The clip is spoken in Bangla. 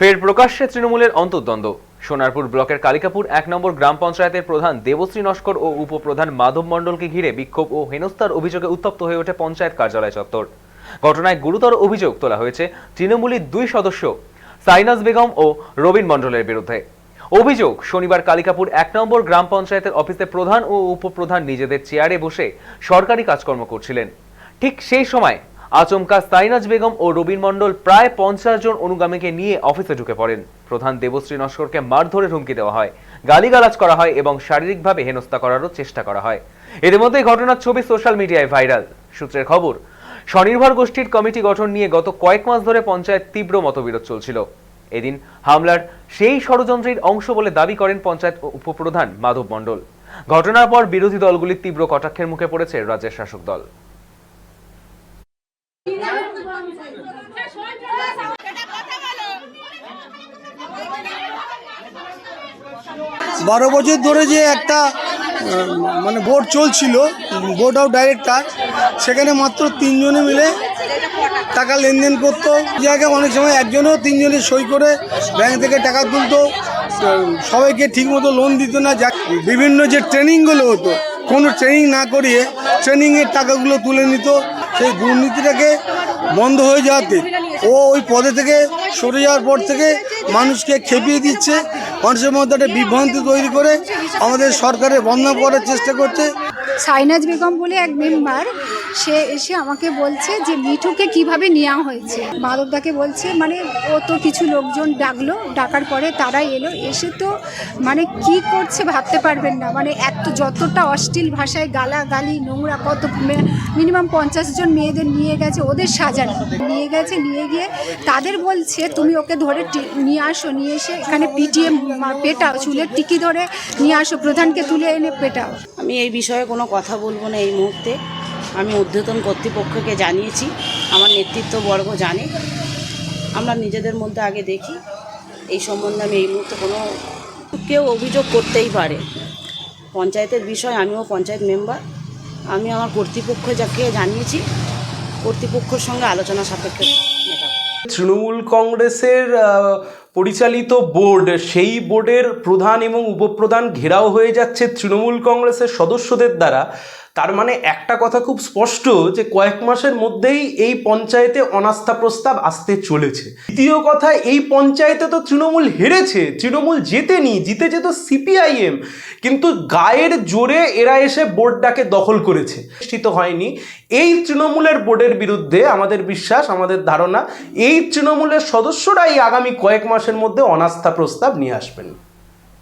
ফের প্রকাশ্যে তৃণমূলের অন্তর্দ্বন্দ্ব। সোনারপুর ব্লকের কালিকাপুর 1 নম্বর গ্রাম পঞ্চায়েতের প্রধান দেবশ্রী নস্কর ও উপপ্রধান মাধব মণ্ডলকে ঘিরে বিক্ষোভ ও হেনস্থার অভিযোগে উত্তপ্ত হয়ে ওঠে পঞ্চায়েত কার্যালয় চত্বর। ঘটনায় গুরুতর অভিযোগ তোলা হয়েছে তৃণমূলী 2 সদস্য সাইনাজ বেগম ও রবিন মণ্ডলের বিরুদ্ধে। অভিযোগ, শনিবার কালিকাপুর 1 নম্বর গ্রাম পঞ্চায়েতের অফিসে প্রধান ও উপপ্রধান নিজেদের চেয়ারে বসে সরকারি কাজকর্ম করছিলেন। ঠিক সেই সময় আচমকা সাইনাজ বেগম ও রবিন মণ্ডল প্রায় 50 জন অনুগামীকে নিয়ে অফিসে ঢুকে পড়েন। প্রধান দেবশ্রী নস্করকে মারধরের হুমকি দেওয়া হয়, গালিগালাজ করা হয় এবং শারীরিকভাবে হেনস্থা করারও চেষ্টা করা হয়। এর মধ্যে ঘটনার ছবি সোশ্যাল মিডিয়ায় ভাইরাল। সূত্রের খবর, স্বনির্ভর গোষ্ঠীর কমিটি গঠন নিয়ে গত কয়েক মাস ধরে পঞ্চায়েত তীব্র মতবিরোধ চলছিল। এদিন হামলার সেই ষড়যন্ত্রের অংশ বলে দাবি করেন পঞ্চায়েত উপপ্রধান মাধব মণ্ডল। ঘটনার পর বিরোধী দলগুলির তীব্র কটাক্ষের মুখে পড়েছে রাজ্যের শাসক দল। বারো বছর ধরে যে একটা বোর্ড চলছিল, বোর্ড অফ ডাইরেক্টর, সেখানে মাত্র 3 জনে মিলে টাকা লেনদেন করতো। জায়গায় অনেক সময় একজনও 3 জনে সই করে ব্যাংক থেকে টাকা তুলতো, সবাইকে ঠিকমতো লোন দিত না। বিভিন্ন যে ট্রেনিংগুলো হতো, কোনো ট্রেনিং না করিয়ে ট্রেনিংয়ের টাকাগুলো তুলে নিত। সেই দুর্নীতিটাকে বন্ধ হয়ে যাওয়াতে ওই পদে থেকে সরে যাওয়ার পর থেকে মানুষকে খেপিয়ে দিচ্ছে, মানুষের মধ্যে একটা বিভ্রান্তি তৈরি করে আমাদের সরকারের বদনাম করার চেষ্টা করছে। সাইনাজ বেগম বলে এক মেম্বার, সে এসে আমাকে বলছে যে মিঠুকে কিভাবে নেওয়া হয়েছে। মাধবদাকে বলছে, ও তো কিছু লোকজন ডাকার পরে তারা এলো, এসে তো কি করছে ভাবতে পারবেন না। এত যতটা অশ্লীল ভাষায় গালাগালি, নোংরা, কত মিনিমাম 50 জন মেয়েদের নিয়ে গেছে, ওদের সাজানো নিয়ে গেছে। নিয়ে গিয়ে তাদের বলছে তুমি ওকে ধরে নিয়ে আসো, নিয়ে এসে এখানে পিটিয়ে পেটাও, চুলের টিকি ধরে নিয়ে আসো, প্রধানকে তুলে এনে পেটাও। আমি এই বিষয়ে কোনো কথা বলবো না এই মুহূর্তে। আমি ঊর্ধ্বতন কর্তৃপক্ষকে জানিয়েছি, আমার নেতৃত্ববর্গ জানে। আমরা নিজেদের মধ্যে আগে দেখি, এই সম্বন্ধে আমি এই মুহূর্তে কেউ অভিযোগ করতেই পারে। পঞ্চায়েতের বিষয়, আমিও পঞ্চায়েত মেম্বার, আমি আমার কর্তৃপক্ষ যাকে জানিয়েছি, কর্তৃপক্ষের সঙ্গে আলোচনা সাপেক্ষে মেটাবো। তৃণমূল কংগ্রেসের পরিচালিত বোর্ড, সেই বোর্ডের প্রধান এবং উপপ্রধান ঘেরাও হয়ে যাচ্ছে তৃণমূল কংগ্রেসের সদস্যদের দ্বারা। তার মানে একটা কথা খুব স্পষ্ট যে কয়েক মাসের মধ্যেই এই পঞ্চায়েতে অনাস্থা প্রস্তাব আসতে চলেছে। দ্বিতীয় কথা, এই পঞ্চায়েতে তো তৃণমূল হেরেছে, তৃণমূল জেতেনি, জিতেছে তো সিপিআইএম, কিন্তু গায়ের জোরে এরা এসে বোর্ডটাকে দখল করেছে, প্রতিষ্ঠিত হয়নি। এই তৃণমূলের বোর্ডের বিরুদ্ধে আমাদের বিশ্বাস, আমাদের ধারণা, এই তৃণমূলের সদস্যরাই আগামী কয়েক মাসের মধ্যে অনাস্থা প্রস্তাব নিয়ে আসবেন।